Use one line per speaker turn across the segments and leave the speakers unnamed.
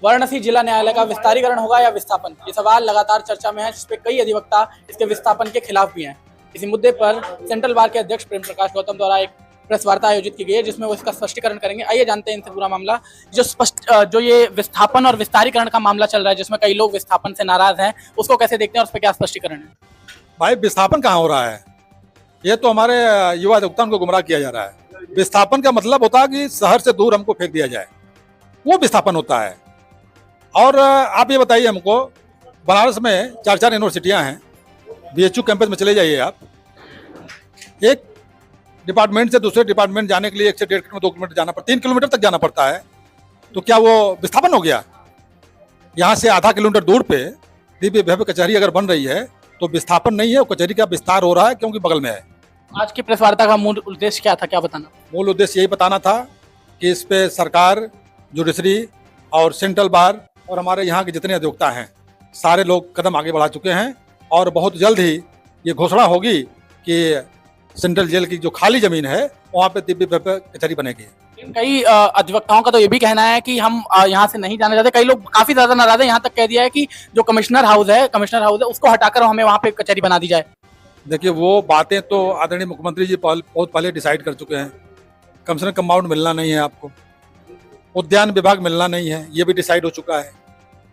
वाराणसी जिला न्यायालय का विस्तारीकरण होगा या विस्थापन, ये सवाल लगातार चर्चा में है, जिसपे कई अधिवक्ता इसके विस्थापन के खिलाफ भी हैं। इसी मुद्दे पर सेंट्रल बार के अध्यक्ष प्रेम प्रकाश गौतम द्वारा एक प्रेस वार्ता आयोजित की गई है, जिसमें वो इसका स्पष्टीकरण करेंगे। आइए जानते हैं इनसे पूरा मामला। जो ये विस्थापन और विस्तारीकरण का मामला चल रहा है, जिसमें कई लोग विस्थापन से नाराज हैं, उसको कैसे देखते हैं और उस पर क्या स्पष्टीकरण है?
भाई, विस्थापन कहाँ हो रहा है? ये तो हमारे युवा अधिवक्ताओं को गुमराह किया जा रहा है। विस्थापन का मतलब होता है कि शहर से दूर हमको फेंक दिया जाए, वो विस्थापन होता है। और आप ये बताइए हमको, बनारस में 4 यूनिवर्सिटियां हैं, बीएचयू कैंपस में चले जाइए आप। एक डिपार्टमेंट से दूसरे डिपार्टमेंट जाने के लिए 1 से 1.5 किलोमीटर 2 किलोमीटर जाना पड़ता, 3 किलोमीटर तक जाना पड़ता है। तो क्या वो विस्थापन हो गया? यहाँ से आधा किलोमीटर दूर पे दिव्य भव्य कचहरी अगर बन रही है तो विस्थापन नहीं है, वो कचहरी का विस्तार हो रहा है, क्योंकि बगल में है।
आज की प्रेस वार्ता का मूल उद्देश्य क्या था, क्या बताना?
मूल उद्देश्य यही बताना था कि इस पे सरकार, जुडिशरी और सेंट्रल बार और हमारे यहाँ के जितने अधिवक्ता हैं, सारे लोग कदम आगे बढ़ा चुके हैं। और बहुत जल्द ही ये घोषणा होगी कि सेंट्रल जेल की जो खाली जमीन है वहाँ पे दिव्य भव्य कचहरी बनेगी।
कई अधिवक्ताओं का तो ये भी कहना है कि हम यहाँ से नहीं जाना चाहते। कई लोग काफी ज्यादा नाराज है, यहाँ तक कह दिया है कि जो कमिश्नर हाउस है उसको हटाकर हमें वहाँ पे कचहरी बना दी जाए।
देखिए, वो बातें तो आदरणीय मुख्यमंत्री जी बहुत पहले डिसाइड कर चुके हैं। कमिश्नर कंपाउंड मिलना नहीं है आपको, उद्यान विभाग मिलना नहीं है, ये भी डिसाइड हो चुका है।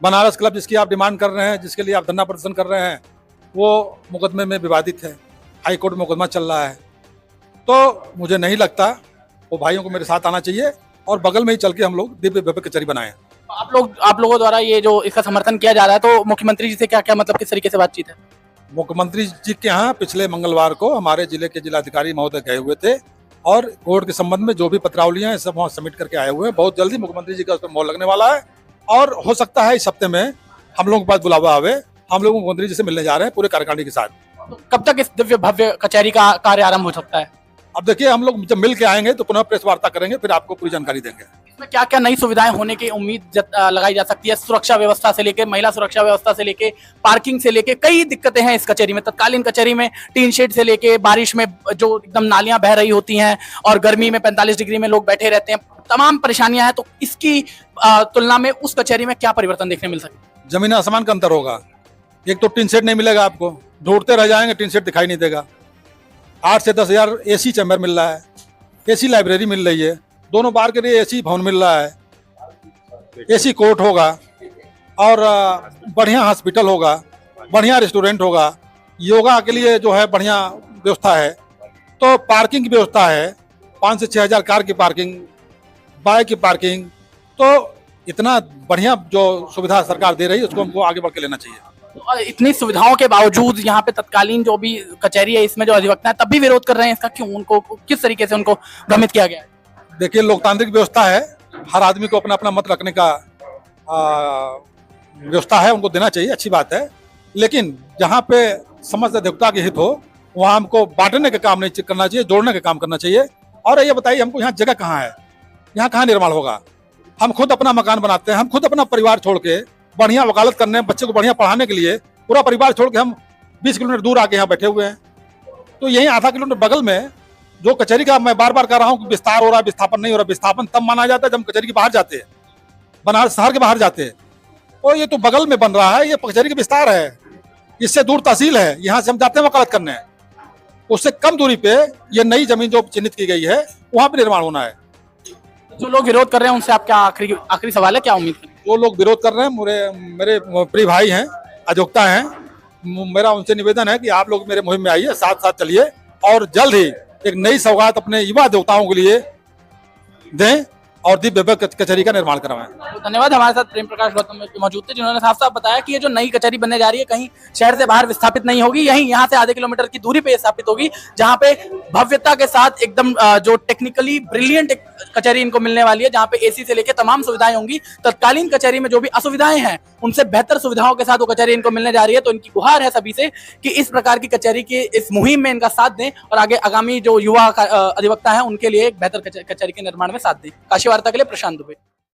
बनारस क्लब जिसकी आप डिमांड कर रहे हैं, जिसके लिए आप धरना प्रदर्शन कर रहे हैं, वो मुकदमे में विवादित है, हाई कोर्ट में मुकदमा चल रहा है। तो मुझे नहीं लगता, वो भाइयों को मेरे साथ आना चाहिए और बगल में ही चल के हम लोग दिव्य भव्य कचहरी बनाएं।
आप लोगों द्वारा ये जो इसका समर्थन किया जा रहा है, तो मुख्यमंत्री जी से क्या क्या मतलब किस तरीके से बातचीत है?
मुख्यमंत्री जी के यहाँ पिछले मंगलवार को हमारे जिले के जिलाधिकारी महोदय गए हुए थे और कोर्ट के संबंध में जो भी पत्रावलियां हैं सब वहाँ सबमिट करके आए हुए हैं। बहुत जल्दी मुख्यमंत्री जी का उस पर मोहर लगने वाला है और हो सकता है इस हफ्ते में हम लोगों के पास बुलावा आवे। हम लोग मुख्यमंत्री जी से मिलने जा रहे हैं पूरे कार्यकारिणी के साथ।
तो कब तक इस दिव्य भव्य कचहरी का कार्य आरंभ हो सकता है?
अब देखिए, हम लोग जब मिल के आएंगे तो पुनः प्रेस वार्ता करेंगे, फिर आपको पूरी जानकारी देंगे।
इसमें क्या क्या नई सुविधाएं होने की उम्मीद लगाई जा सकती है? सुरक्षा व्यवस्था से लेके, महिला सुरक्षा व्यवस्था से लेके, पार्किंग से लेके, कई दिक्कतें हैं इस कचहरी में। तत्कालीन कचहरी में टीन शेड से लेके, बारिश में जो एकदम नालियां बह रही होती हैं और गर्मी में 45 डिग्री में लोग बैठे रहते हैं, तमाम परेशानियां हैं। तो इसकी तुलना में उस कचहरी में क्या परिवर्तन देखने मिल सकता है?
जमीन आसमान का अंतर होगा। एक तो टीन शेड नहीं मिलेगा आपको, ढूंढते रह जाएंगे, टीन शेड दिखाई नहीं देगा। 8 से 10 हज़ार AC चैम्बर मिल रहा है, AC लाइब्रेरी मिल रही है, दोनों बार के लिए AC भवन मिल रहा है, AC कोर्ट होगा और बढ़िया हॉस्पिटल होगा, बढ़िया रेस्टोरेंट होगा, योगा के लिए जो है बढ़िया व्यवस्था है। तो पार्किंग की व्यवस्था है, 5 से 6 हज़ार कार की पार्किंग, बाइक की पार्किंग। तो इतना बढ़िया जो सुविधा सरकार दे रही है उसको हमको आगे बढ़ के लेना चाहिए।
और इतनी सुविधाओं के बावजूद यहाँ पे तत्कालीन जो भी कचहरी है, इसमें जो अधिवक्ता है तब भी विरोध कर रहे हैं इसका, क्यों? उनको किस तरीके से उनको भ्रमित किया गया है?
देखिए, लोकतांत्रिक व्यवस्था है, हर आदमी को अपना अपना मत रखने का व्यवस्था है, उनको देना चाहिए, अच्छी बात है। लेकिन जहाँ पे समस्त अधिवक्ता के हित हो वहाँ हमको बांटने का काम नहीं करना चाहिए, जोड़ने का काम करना चाहिए। और ये बताइए हमको यहाँ जगह कहाँ है, यहाँ कहाँ निर्माण होगा? हम खुद अपना मकान बनाते हैं, हम खुद अपना परिवार छोड़ के बढ़िया वकालत करने, बच्चे को बढ़िया पढ़ाने के लिए पूरा परिवार छोड़ के हम 20 किलोमीटर दूर आके यहाँ बैठे हुए हैं। तो यही आधा किलोमीटर बगल में जो कचहरी का, मैं बार बार कह रहा हूँ कि विस्तार हो रहा है, विस्थापन नहीं हो रहा। विस्थापन तब माना जाता है जब हम कचहरी के बाहर जाते हैं, बनारस शहर के बाहर जाते हैं। और ये तो बगल में बन रहा है, ये कचहरी का विस्तार है, इससे दूर तहसील है, यहाँ से हम जाते हैं वकालत करने। उससे कम दूरी पे ये नई जमीन जो चिन्हित की गई है वहाँ पे निर्माण होना है।
जो लोग विरोध कर रहे हैं उनसे आप क्या आखिरी सवाल है, क्या उम्मीद करें?
जो लोग विरोध कर रहे हैं मेरे प्रिय भाई हैं, अधिवक्ता हैं, मेरा उनसे निवेदन है कि आप लोग मेरे मुहिम में आइए, साथ साथ चलिए और जल्द ही एक नई सौगात अपने युवा अधिवक्ताओं के लिए दें और दिव्य भव्य कचहरी का निर्माण करवाएं।
तो धन्यवाद। हमारे साथ प्रेम प्रकाश गौतम मौजूद थे, जिन्होंने साफ साफ बताया कि ये जो नई कचहरी बनने जा रही है कहीं शहर से बाहर विस्थापित नहीं होगी, यहीं यहाँ से आधे किलोमीटर की दूरी पे स्थापित होगी, जहाँ पे भव्यता के साथ एकदम जो टेक्निकली ब्रिलियंट कचहरी इनको मिलने वाली है, जहाँ पे AC से लेकर तमाम सुविधाएं होंगी। तत्कालीन कचहरी में जो भी असुविधाएं हैं उनसे बेहतर सुविधाओं के साथ वो कचहरी इनको मिलने जा रही है। तो इनकी गुहार है सभी से कि इस प्रकार की कचहरी की इस मुहिम में इनका साथ दें और आगे आगामी जो युवा अधिवक्ता है उनके लिए एक बेहतर कचहरी के निर्माण में साथ दें। काशी वार्ता के लिए प्रशांत दुबे।